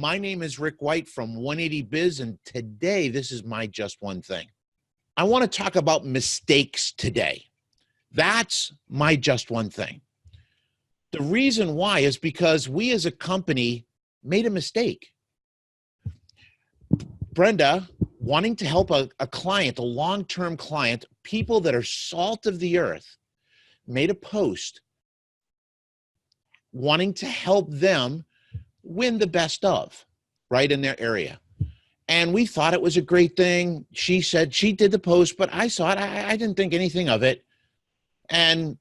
My name is Rick White from 180 Biz, and today this is my Just One Thing. I want to talk about mistakes today. That's my Just One Thing. The reason why is because we as a company made a mistake. Brenda, wanting to help a client, a long-term client, people that are salt of the earth, made a post wanting to help them win the best of, right, in their area. And we thought it was a great thing. She said she did the post, but I saw it. I didn't think anything of it. And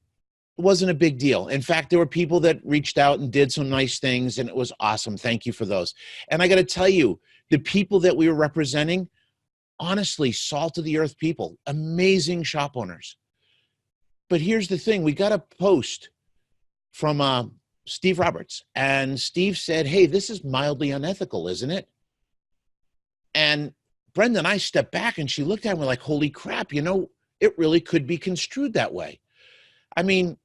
it wasn't a big deal. In fact, there were people that reached out and did some nice things, and it was awesome. Thank you for those. And I got to tell you, the people that we were representing, honestly, salt of the earth people, amazing shop owners. But here's the thing. We got a post from Steve Roberts, and Steve said, hey, this is mildly unethical, isn't it? And Brenda and I stepped back, and she looked at me like, holy crap, you know, it really could be construed that way. I mean,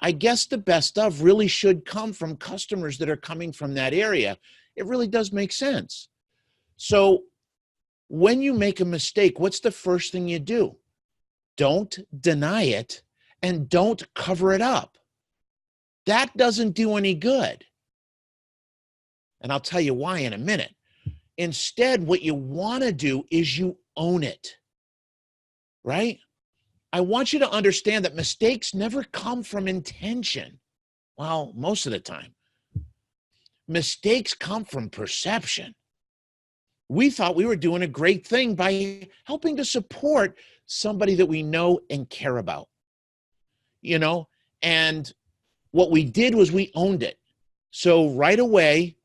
I guess the best of really should come from customers that are coming from that area. It really does make sense. So when you make a mistake, what's the first thing you do? Don't deny it and don't cover it up. That doesn't do any good. And I'll tell you why in a minute. Instead, what you want to do is you own it, right? I want you to understand that mistakes never come from intention. Well, most of the time. Mistakes come from perception. We thought we were doing a great thing by helping to support somebody that we know and care about, you know, and what we did was we owned it. So right away,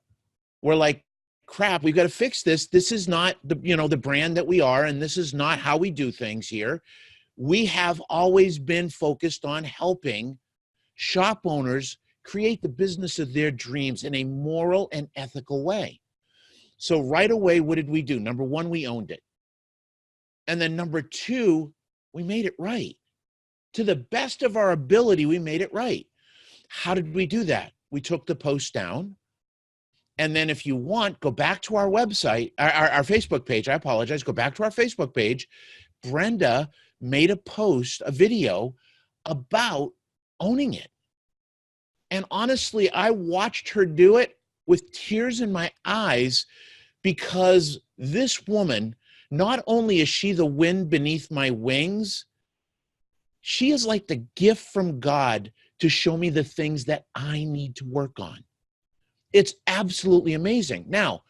we're like, crap, we've got to fix this. This is not the, you know, the brand that we are, and this is not how we do things here. We have always been focused on helping shop owners create the business of their dreams in a moral and ethical way. So right away, what did we do? Number one, we owned it. And then number two, we made it right. To the best of our ability, we made it right. How did we do that? We took the post down. And then if you want, go back to our website, our Facebook page. I apologize. Go back to our Facebook page. Brenda made a post, a video about owning it. And honestly, I watched her do it with tears in my eyes, because this woman, not only is she the wind beneath my wings, she is like the gift from God to show me the things that I need to work on. It's absolutely amazing. Now,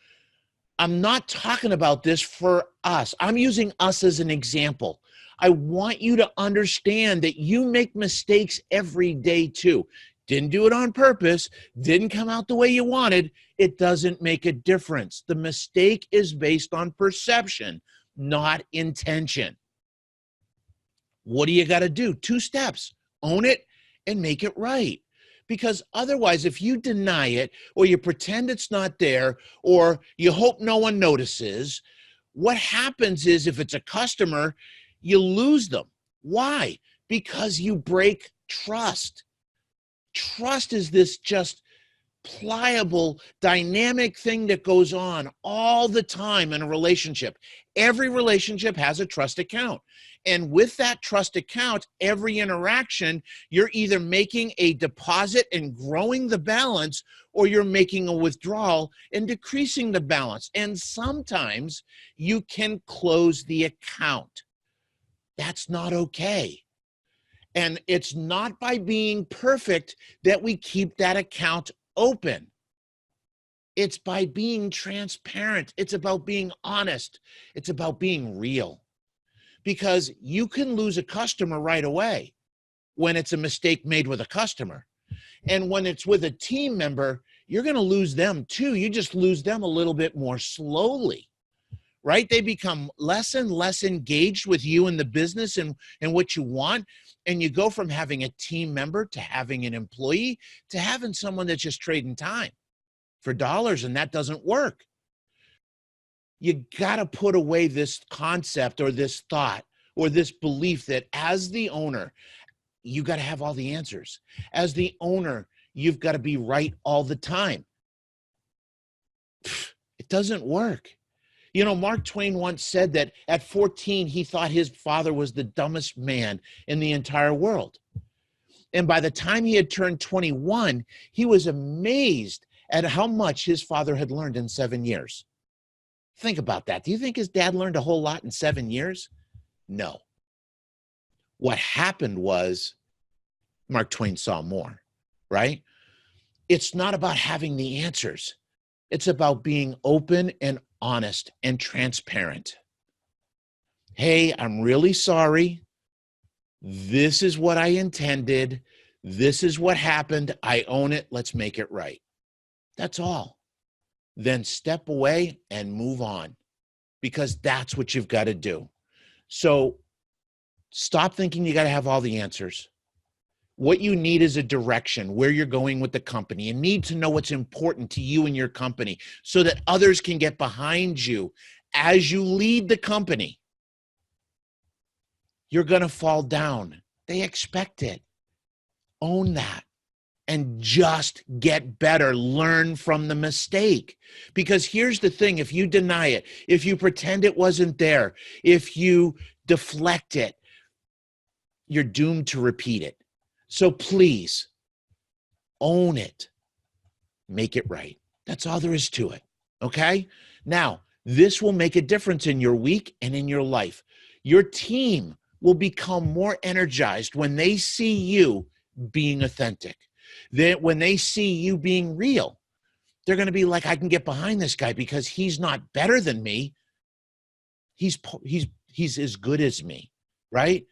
I'm not talking about this for us. I'm using us as an example. I want you to understand that you make mistakes every day too. Didn't do it on purpose, didn't come out the way you wanted. It doesn't make a difference. The mistake is based on perception, not intention. What do you got to do? 2 steps. Own it and make it right. Because otherwise, if you deny it, or you pretend it's not there, or you hope no one notices, what happens is, if it's a customer, you lose them. Why? Because you break trust. Trust is this just pliable, dynamic thing that goes on all the time in a relationship. Every relationship has a trust account. And with that trust account, every interaction, you're either making a deposit and growing the balance, or you're making a withdrawal and decreasing the balance. And sometimes you can close the account. That's not okay. And it's not by being perfect that we keep that account open. It's by being transparent. It's about being honest. It's about being real. Because you can lose a customer right away when it's a mistake made with a customer. And when it's with a team member, you're going to lose them too. You just lose them a little bit more slowly, right? They become less and less engaged with you in the business and what you want. And you go from having a team member to having an employee to having someone that's just trading time for dollars, and that doesn't work. You got to put away this concept or this thought or this belief that as the owner, you got to have all the answers. As the owner, you've got to be right all the time. It doesn't work. You know, Mark Twain once said that at 14, he thought his father was the dumbest man in the entire world. And by the time he had turned 21, he was amazed at how much his father had learned in 7 years. Think about that. Do you think his dad learned a whole lot in 7 years? No. What happened was Mark Twain saw more, right? It's not about having the answers. It's about being open and honest and transparent. Hey, I'm really sorry. This is what I intended. This is what happened. I own it. Let's make it right. That's all. Then step away and move on, because that's what you've got to do. So stop thinking you got to have all the answers. What you need is a direction, where you're going with the company. You need to know what's important to you and your company so that others can get behind you as you lead the company. You're going to fall down. They expect it. Own that and just get better. Learn from the mistake. Because here's the thing, if you deny it, if you pretend it wasn't there, if you deflect it, you're doomed to repeat it. So please own it. Make it right. That's all there is to it. Okay? Now, this will make a difference in your week and in your life. Your team will become more energized when they see you being authentic. When they see you being real, they're going to be like, I can get behind this guy because he's not better than me. He's as good as me, right?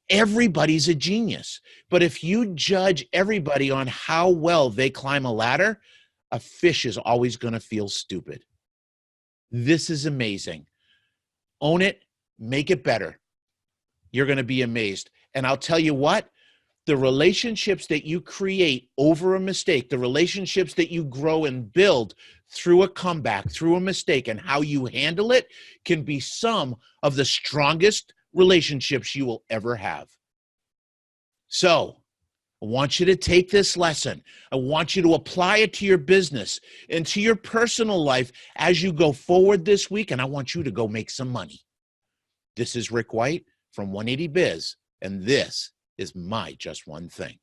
Everybody's a genius. But if you judge everybody on how well they climb a ladder, a fish is always going to feel stupid. This is amazing. Own it, make it better. You're going to be amazed. And I'll tell you what, the relationships that you create over a mistake, the relationships that you grow and build through a comeback, through a mistake, and how you handle it can be some of the strongest relationships you will ever have. So I want you to take this lesson. I want you to apply it to your business and to your personal life as you go forward this week, and I want you to go make some money. This is Rick White from 180 Biz, and this is my Just One Thing.